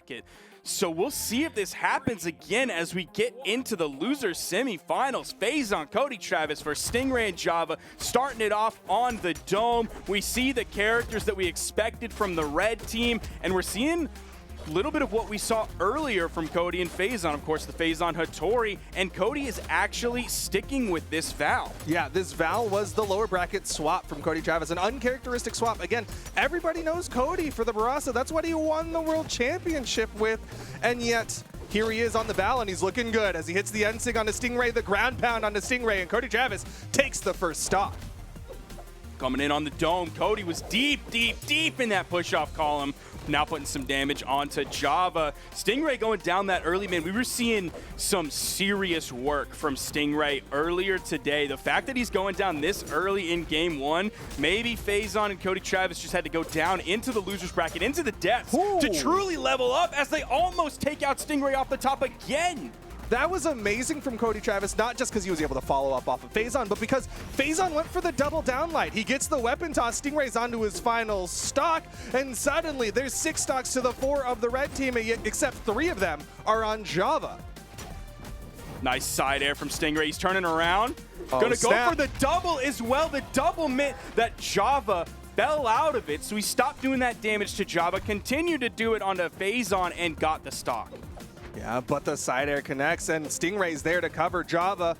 bracket. So we'll see if this happens again as we get into the losers semifinals. Phazon Cody, Travis versus Stingray and Java, starting it off on the dome. We see the characters that we expected from the red team, and we're seeing a little bit of what we saw earlier from Cody and Phazon. Of course, the Phazon Hattori, and Cody is actually sticking with this Val. Yeah, this Val was the lower bracket swap from Cody Travis, an uncharacteristic swap. Again, everybody knows Cody for the Barasa. That's what he won the World Championship with, and yet here he is on the Val, and he's looking good as he hits the Ensig on the Stingray, the ground pound on the Stingray, and Cody Travis takes the first stock. Coming in on the dome, Cody was deep in that push-off column. Now putting some damage onto Java. Stingray going down that early, man. We were seeing some serious work from Stingray earlier today. The fact that he's going down this early in game one, maybe Phazon and Cody Travis just had to go down into the losers bracket, into the depths to truly level up as they almost take out Stingray off the top again. That was amazing from Cody Travis, not just because he was able to follow up off of Phazon, but because Phazon went for the double downlight. He gets the weapon toss, Stingray's onto his final stock, and suddenly there's 6 stocks to the 4 of the red team, except 3 of them are on Java. Nice side air from Stingray. He's turning around. Gonna go for the double as well. The double meant that Java fell out of it, so he stopped doing that damage to Java, continued to do it onto Phazon, and got the stock. Yeah, but the side air connects, and Stingray's there to cover Java.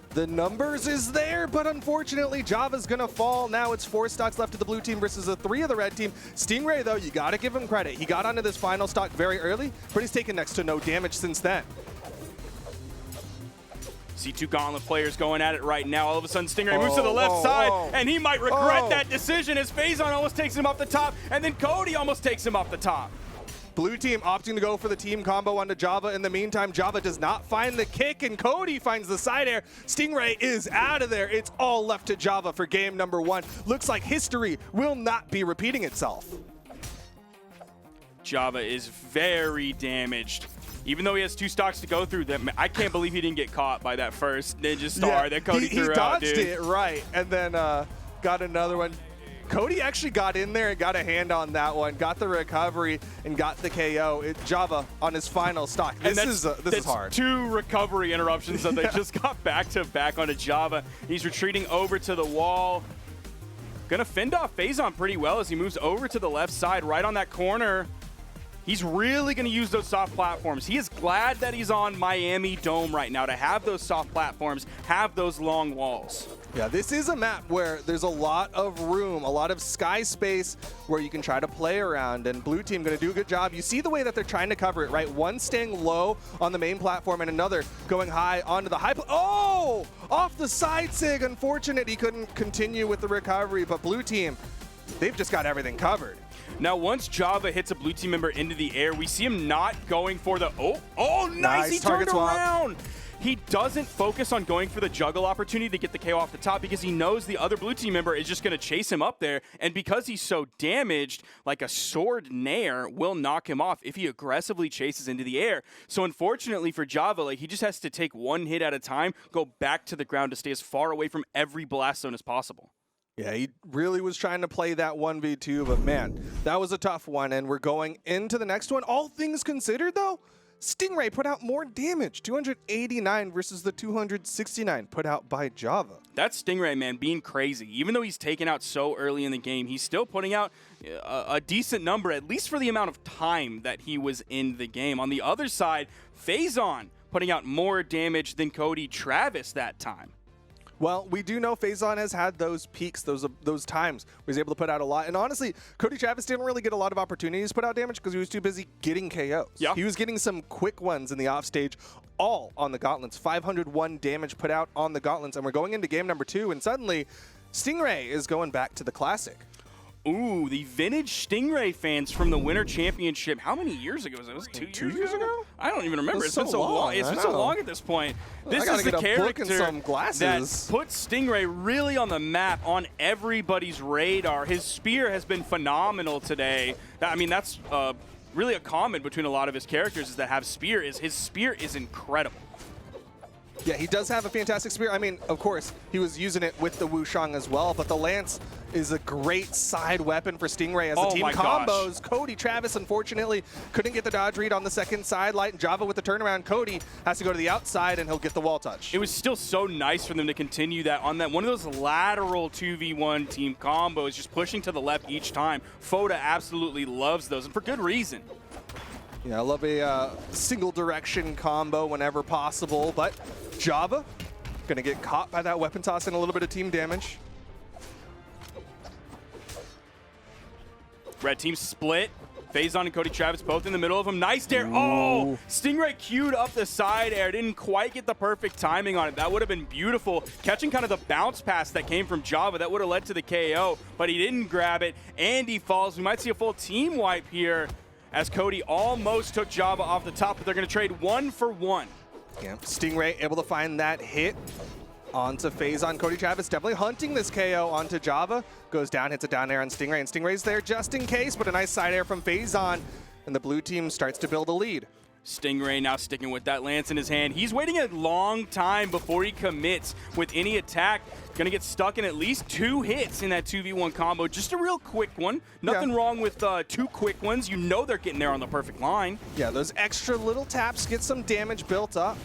The numbers is there, but unfortunately, Java's gonna fall. Now it's 4 stocks left of the blue team versus the 3 of the red team. Stingray, though, you gotta give him credit. He got onto this final stock very early, but he's taken next to no damage since then. See 2 Gauntlet players going at it right now. All of a sudden, Stingray moves to the left side, and he might regret that decision as Phazon almost takes him off the top, and then Cody almost takes him off the top. Blue team opting to go for the team combo onto Java. In the meantime, Java does not find the kick, and Cody finds the side air. Stingray is out of there. It's all left to Java for game number 1. Looks like history will not be repeating itself. Java is very damaged. Even though he has 2 stocks to go through, I can't believe he didn't get caught by that first Ninja Star that Cody threw out, dude. He dodged it, right, and then got another one. Cody actually got in there and got a hand on that one, got the recovery, and got the KO. Java on his final stock. This is hard. 2 recovery interruptions that they just got back-to-back onto Java. He's retreating over to the wall. Gonna fend off Phazon pretty well as he moves over to the left side, right on that corner. He's really going to use those soft platforms. He is glad that he's on Miami Dome right now to have those soft platforms, have those long walls. Yeah, this is a map where there's a lot of room, a lot of sky space where you can try to play around, and blue team going to do a good job. You see the way that they're trying to cover it, right? One staying low on the main platform and another going high onto the high. Oh! Off the side sig. Unfortunate he couldn't continue with the recovery, but blue team, they've just got everything covered. Now, once Java hits a blue team member into the air, we see him not going for the, nice, he turned around. He doesn't focus on going for the juggle opportunity to get the KO off the top because he knows the other blue team member is just going to chase him up there. And because he's so damaged, like a sword nair will knock him off if he aggressively chases into the air. So unfortunately for Java, like, he just has to take 1 hit at a time, go back to the ground to stay as far away from every blast zone as possible. Yeah, he really was trying to play that 1v2, but man, that was a tough one, and we're going into the next one. All things considered, though, Stingray put out more damage, 289 versus the 269 put out by Java. That's Stingray, man, being crazy. Even though he's taken out so early in the game, he's still putting out a decent number, at least for the amount of time that he was in the game. On the other side, Phazon putting out more damage than Cody Travis that time. Well, we do know Phazon has had those peaks, those times where he's able to put out a lot. And honestly, Cody Travis didn't really get a lot of opportunities to put out damage because he was too busy getting KOs. Yeah. He was getting some quick ones in the offstage, all on the gauntlets. 501 damage put out on the gauntlets. And we're going into game number 2, and suddenly Stingray is going back to the classic. Ooh, the vintage Stingray fans from the Winter Championship. How many years ago was it? Was it 2 years ago? I don't even remember. It's been so long. It's been so long at this point. This is the character that puts Stingray really on the map, on everybody's radar. His spear has been phenomenal today. I mean, that's really a common between a lot of his characters is that have spear. His spear is incredible. Yeah, he does have a fantastic spear. I mean, of course, he was using it with the Wushang as well, but the Lance is a great side weapon for Stingray as the team combos. Cody Travis, unfortunately, couldn't get the dodge read on the second side. Light and Java with the turnaround. Cody has to go to the outside, and he'll get the wall touch. It was still so nice for them to continue that on that one of those lateral 2v1 team combos, just pushing to the left each time. Foda absolutely loves those, and for good reason. Yeah, I love a single direction combo whenever possible, but Java gonna get caught by that weapon toss and a little bit of team damage. Red team split. Phazon and Cody Travis both in the middle of him. Nice dare. Oh, Stingray queued up the side air. Didn't quite get the perfect timing on it. That would have been beautiful. Catching kind of the bounce pass that came from Java. That would have led to the KO, but he didn't grab it. And he falls. We might see a full team wipe here as Cody almost took Java off the top, but they're going to trade 1 for 1. Yeah, Stingray able to find that hit onto Phazon. Cody Travis definitely hunting this KO onto Java. Goes down, hits a down air on Stingray, and Stingray's there just in case, but a nice side air from Phazon, and the blue team starts to build a lead. Stingray now sticking with that lance in his hand. He's waiting a long time before he commits with any attack. Gonna get stuck in at least 2 hits in that 2v1 combo. Just a real quick one. Nothing wrong with 2 quick ones. You know they're getting there on the perfect line. Yeah, those extra little taps get some damage built up.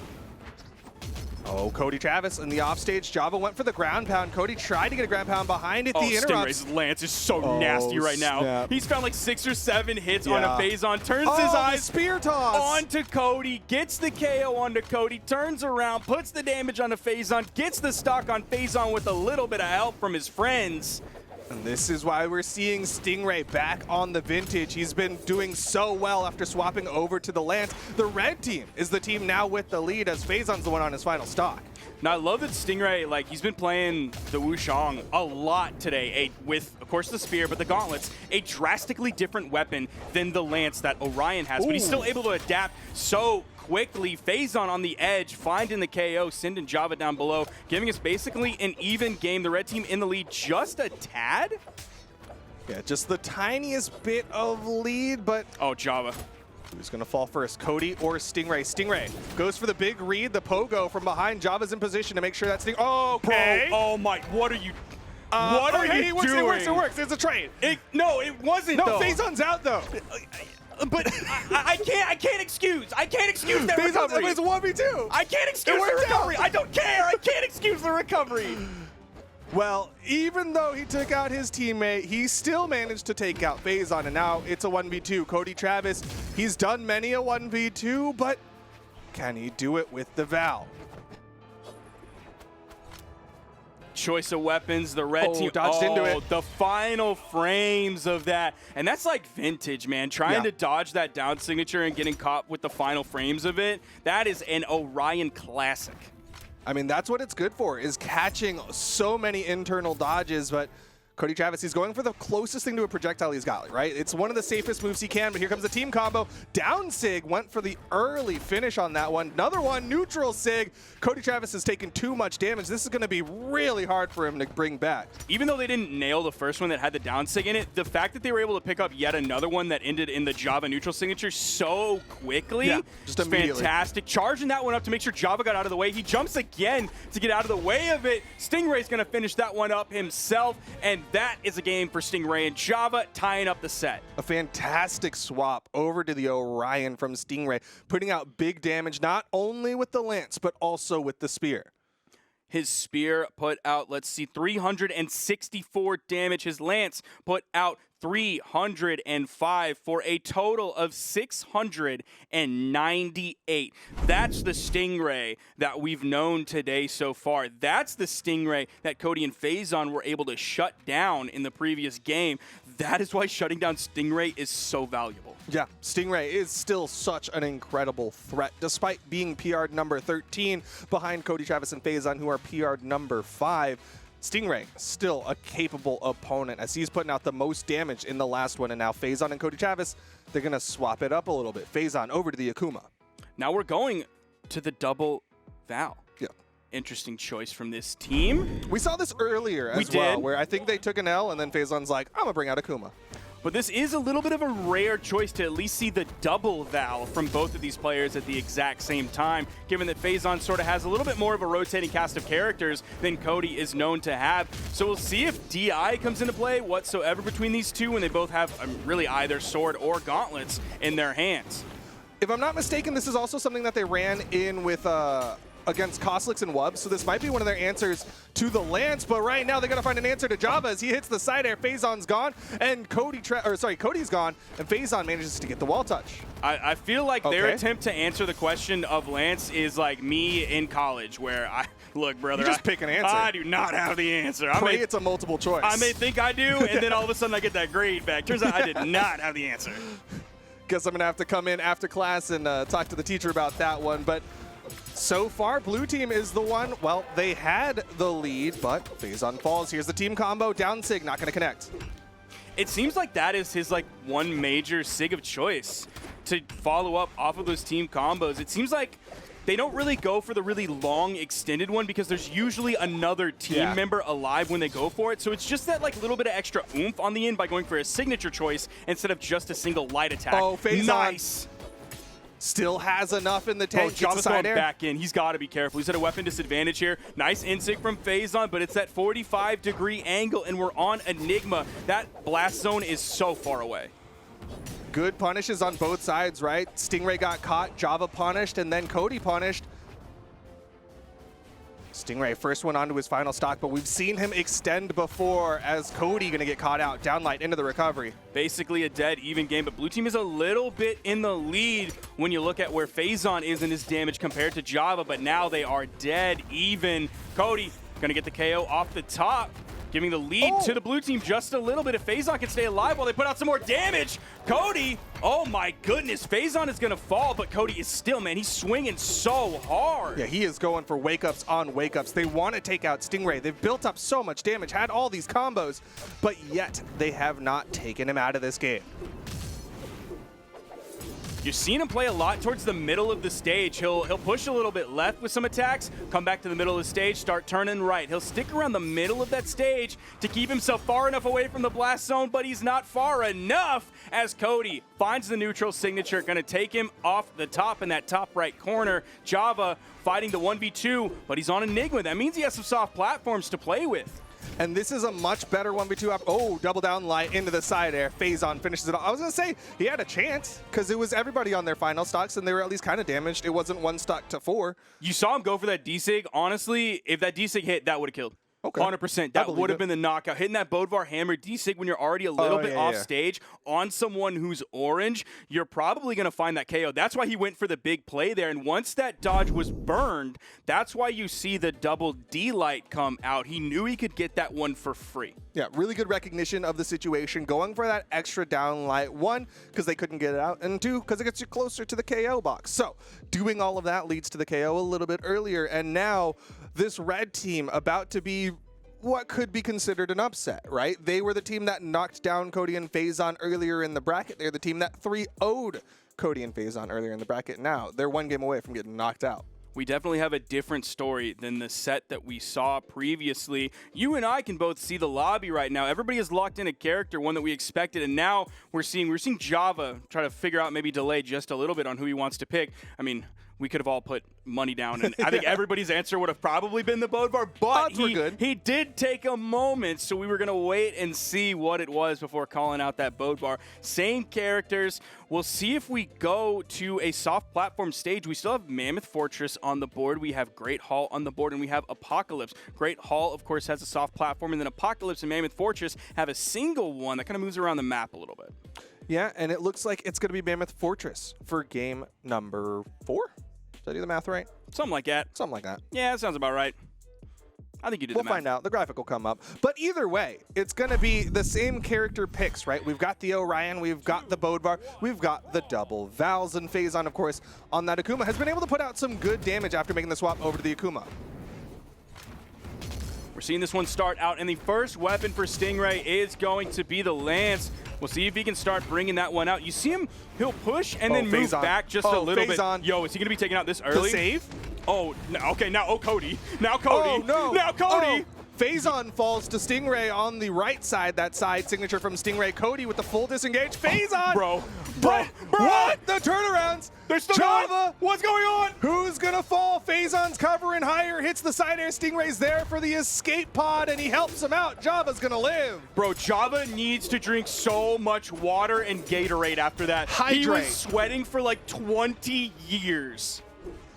Oh, Cody Travis in the offstage. Java went for the ground pound. Cody tried to get a ground pound behind it. The interrupts. Stingray's lance is so nasty right now. Snap. He's found like 6 or 7 hits on a Phazon. Turns his eyes spear toss onto Cody. Gets the KO onto Cody. Turns around. Puts the damage onto Phazon. Gets the stock on Phazon with a little bit of help from his friends. And this is why we're seeing Stingray back on the vintage. He's been doing so well after swapping over to the lance. The red team is the team now with the lead as Phazon's the one on his final stock. Now, I love that Stingray, like, he's been playing the Wushang a lot today, with, of course, the spear, but the gauntlets, a drastically different weapon than the lance that Orion has. But he's still able to adapt so quickly. Phazon on the edge, finding the KO, sending Java down below, giving us basically an even game. The red team in the lead just a tad? Yeah, just the tiniest bit of lead, but... Oh, Java. Who's going to fall first, Cody or Stingray? Stingray goes for the big read, the pogo from behind. Java's in position to make sure that okay. Bro, oh my, what are you... what are you doing? It works. It's a trade. No, it wasn't, No, Phazon's out, though. But I can't excuse that recovery. It's a 1v2. I can't excuse the recovery. I don't care. I can't excuse the recovery. Well, even though he took out his teammate, he still managed to take out Phazon, and now it's a 1v2. Cody Travis, he's done many a 1v2, but can he do it with the Val? Choice of weapons, the red team dodged into it. The final frames of that. And that's like vintage, man. Trying to dodge that down signature and getting caught with the final frames of it. That is an Orion classic. I mean, that's what it's good for, is catching so many internal dodges, but Cody Travis, he's going for the closest thing to a projectile he's got, right? It's one of the safest moves he can, but here comes the team combo. Down Sig went for the early finish on that one. Another one, neutral Sig. Cody Travis has taken too much damage. This is going to be really hard for him to bring back. Even though they didn't nail the first one that had the down Sig in it, the fact that they were able to pick up yet another one that ended in the Java neutral signature so quickly, just immediately. Fantastic. Charging that one up to make sure Java got out of the way. He jumps again to get out of the way of it. Stingray's going to finish that one up himself, and that is a game for Stingray and Java, tying up the set. A fantastic swap over to the Orion from Stingray, putting out big damage not only with the lance, but also with the spear. His spear put out, let's see, 364 damage. His lance put out 305 for a total of 698. That's the Stingray that we've known today so far. That's the Stingray that Cody and Phazon were able to shut down in the previous game. That is why shutting down Stingray is so valuable. Yeah, Stingray is still such an incredible threat, despite being PR'd number 13 behind Cody Travis and Phazon, who are PR'd number 5. Stingray, still a capable opponent as he's putting out the most damage in the last one, and now Phazon and Cody Travis, they're going to swap it up a little bit. Phazon over to the Akuma. Now we're going to the double Val. Yeah. Interesting choice from this team. We saw this earlier as well, where I think they took an L, and then Phazon's like, I'm going to bring out Akuma. But this is a little bit of a rare choice to at least see the double Val from both of these players at the exact same time, given that Phazon sort of has a little bit more of a rotating cast of characters than Cody is known to have. So we'll see if DI comes into play whatsoever between these two when they both have really either sword or gauntlets in their hands. If I'm not mistaken, this is also something that they ran in with against Koslix and Wub, so this might be one of their answers to the Lance, but right now they gotta find an answer to Java as he hits the side air. Phazon's gone, and Cody's gone, and Phazon manages to get the wall touch. I feel like their attempt to answer the question of Lance is like me in college, where look, brother, you just pick an answer. I do not have the answer. It's a multiple choice. I may think I do, and then all of a sudden I get that grade back. Turns out I did not have the answer. Guess I'm gonna have to come in after class and talk to the teacher about that one, but so far, blue team is the one. Well, they had the lead, but Phazon falls. Here's the team combo. Down Sig, not going to connect. It seems like that is his one major Sig of choice to follow up off of those team combos. It seems like they don't really go for the really long extended one because there's usually another team member alive when they go for it. So it's just that little bit of extra oomph on the end by going for a signature choice instead of just a single light attack. Oh, Phazon. Nice. Still has enough in the tank. Java's going back in. He's got to be careful. He's at a weapon disadvantage here. Nice insig from Phazon, but it's that 45-degree angle, and we're on Enigma. That blast zone is so far away. Good punishes on both sides, right? Stingray got caught, Java punished, and then Cody punished. Stingray, first one onto his final stock, but we've seen him extend before as Cody gonna get caught out. Downlight into the recovery. Basically a dead even game, but blue team is a little bit in the lead when you look at where Phazon is in his damage compared to Java, but now they are dead even. Cody gonna get the KO off the top, giving the lead to the blue team just a little bit. If Phazon can stay alive while they put out some more damage, Cody, oh my goodness, Phazon is gonna fall, but Cody is still, man, he's swinging so hard. Yeah, he is going for wake-ups on wake-ups. They want to take out Stingray. They've built up so much damage, had all these combos, but yet they have not taken him out of this game. You've seen him play a lot towards the middle of the stage. He'll push a little bit left with some attacks, come back to the middle of the stage, start turning right. He'll stick around the middle of that stage to keep himself far enough away from the blast zone, but he's not far enough as Cody finds the neutral signature, gonna take him off the top in that top right corner. Java fighting the 1v2, but he's on Enigma. That means he has some soft platforms to play with. And this is a much better 1v2 up. Oh, double down light into the side air. Phazon finishes it off. I was going to say, he had a chance because it was everybody on their final stocks and they were at least kind of damaged. It wasn't 1 stock to 4. You saw him go for that D-Sig. Honestly, if that D-Sig hit, that would have killed. Okay. 100%. That would have been the knockout. Hitting that Bodvar hammer D-Sig when you're already a little bit off stage on someone who's orange, you're probably going to find that KO. That's why he went for the big play there. And once that dodge was burned, that's why you see the double D-light come out. He knew he could get that one for free. Yeah, really good recognition of the situation, going for that extra down light. 1, because they couldn't get it out, and 2, because it gets you closer to the KO box. So doing all of that leads to the KO a little bit earlier, and now this red team about to be what could be considered an upset, right? They were the team that knocked down Cody and Phazon earlier in the bracket. They're the team that 3-0'd Cody and Phazon earlier in the bracket. Now they're 1 game away from getting knocked out. We definitely have a different story than the set that we saw previously. You and I can both see the lobby right now. Everybody is locked in a character, one that we expected, and now we're seeing Java try to figure out, maybe delay just a little bit on who he wants to pick. I mean, we could have all put money down, and I think everybody's answer would have probably been the Bodvar, but he did take a moment, so we were going to wait and see what it was before calling out that Bodvar. Same characters. We'll see if we go to a soft platform stage. We still have Mammoth Fortress on the board. We have Great Hall on the board, and we have Apocalypse. Great Hall, of course, has a soft platform, and then Apocalypse and Mammoth Fortress have a single one that kind of moves around the map a little bit. Yeah, and it looks like it's going to be Mammoth Fortress for game number 4. Did I do the math right? Something like that. Something like that. Yeah, that sounds about right. I think you did the math. We'll find out. The graphic will come up. But either way, it's going to be the same character picks, right? We've got the Orion, we've got the Bodvar, we've got the double Vals, and Phazon, of course, on that Akuma has been able to put out some good damage after making the swap over to the Akuma. We're seeing this one start out, and the first weapon for Stingray is going to be the Lance. We'll see if he can start bringing that one out. You see him, he'll push and then move back just a little bit. Yo, is he going to be taken out this early? To save? Oh, okay, now Cody. Now Cody. Oh, no. Now Cody. Phazon falls to Stingray on the right side. That side signature from Stingray. Cody with the full disengage. Phazon! Bro. What? The turnarounds! They're still Java! going. What's going on? Who's gonna fall? Phazon's covering higher, hits the side air. Stingray's there for the escape pod, and he helps him out. Java's gonna live. Bro, Java needs to drink so much water and Gatorade after that. Hydrate. He was sweating for like 20 years.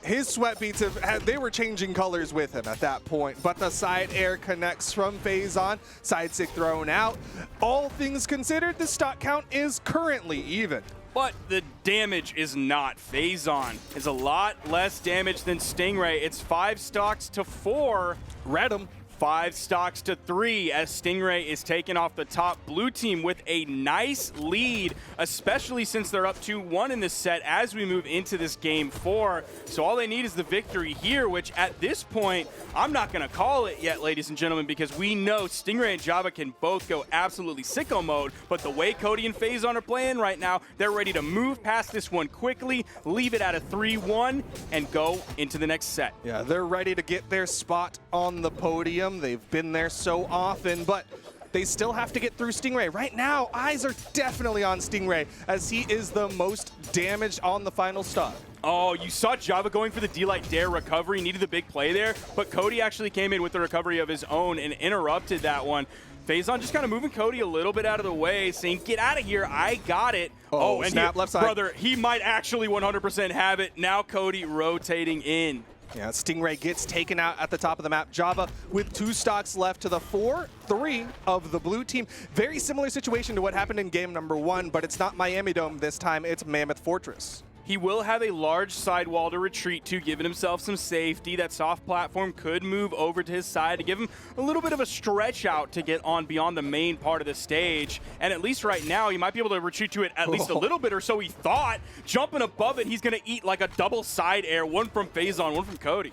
His sweat beats they were changing colors with him at that point, but the side air connects from Phazon. Side stick thrown out. All things considered, the stock count is currently even. But the damage is not. Phazon is a lot less damage than Stingray. It's 5 stocks to 4. Read him. 5 stocks to 3 as Stingray is taken off the top. Blue team with a nice lead, especially since they're up 2-1 in this set as we move into this game 4. So all they need is the victory here, which at this point, I'm not going to call it yet, ladies and gentlemen, because we know Stingray and Java can both go absolutely sicko mode, but the way Cody and Phazon are playing right now, they're ready to move past this one quickly, leave it at a 3-1, and go into the next set. Yeah, they're ready to get their spot on the podium. They've been there so often, but they still have to get through Stingray. Right now, eyes are definitely on Stingray as he is the most damaged on the final stop. Oh, you saw Java going for the D-Light Dare recovery, needed the big play there, but Cody actually came in with the recovery of his own and interrupted that one. Phazon just kind of moving Cody a little bit out of the way, saying, get out of here, I got it. Oh, and snap left side. Brother, he might actually 100% have it. Now Cody rotating in. Yeah, Stingray gets taken out at the top of the map. Java with 2 stocks left to the 4-3 of the blue team. Very similar situation to what happened in game number 1, but it's not Miami Dome this time, it's Mammoth Fortress. He will have a large sidewall to retreat to, giving himself some safety. That soft platform could move over to his side to give him a little bit of a stretch out to get on beyond the main part of the stage. And at least right now, he might be able to retreat to it at least a little bit, or so he thought. Jumping above it, he's going to eat like a double side air, one from Phazon, one from Cody.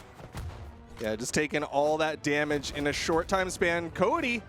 Yeah, just taking all that damage in a short time span. Cody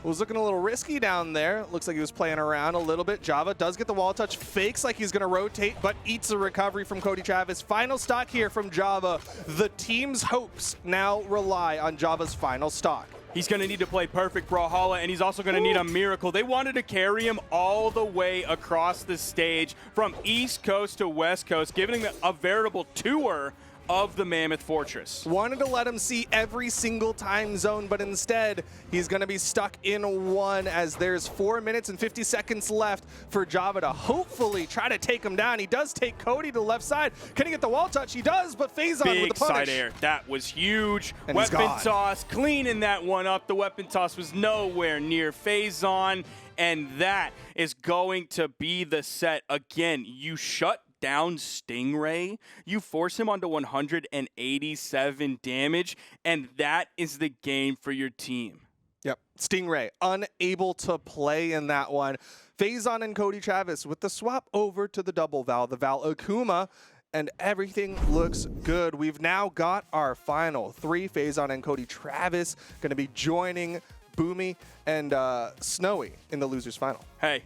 was looking a little risky down there. Looks like he was playing around a little bit. Java does get the wall touch, fakes like he's going to rotate, but eats a recovery from Cody Travis. Final stock here from Java. The team's hopes now rely on Java's final stock. He's going to need to play perfect Brawlhalla, and he's also going to need a miracle. They wanted to carry him all the way across the stage from East Coast to West Coast, giving him a veritable tour of the Mammoth Fortress. Wanted to let him see every single time zone, but instead he's going to be stuck in one as there's 4 minutes and 50 seconds left for Java to hopefully try to take him down. He does take Cody to the left side. Can he get the wall touch? He does, but Phazon with the punish. Big side air. That was huge. And weapon toss, cleaning that one up. The weapon toss was nowhere near Phazon, and that is going to be the set. Again, you shut down Stingray, you force him onto 187 damage, and that is the game for your team. Yep, Stingray unable to play in that one. Phazon and Cody Travis with the swap over to the double Val, the Val Akuma, and everything looks good. We've now got our final 3. Phazon and Cody Travis going to be joining Boomy and Snowy in the losers final. Hey.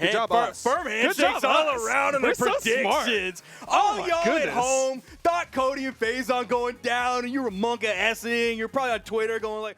Good job, us. Firm handshakes all around on the predictions. All y'all at home thought Cody and Phazon going down, and you were monka-essing. You're probably on Twitter going like,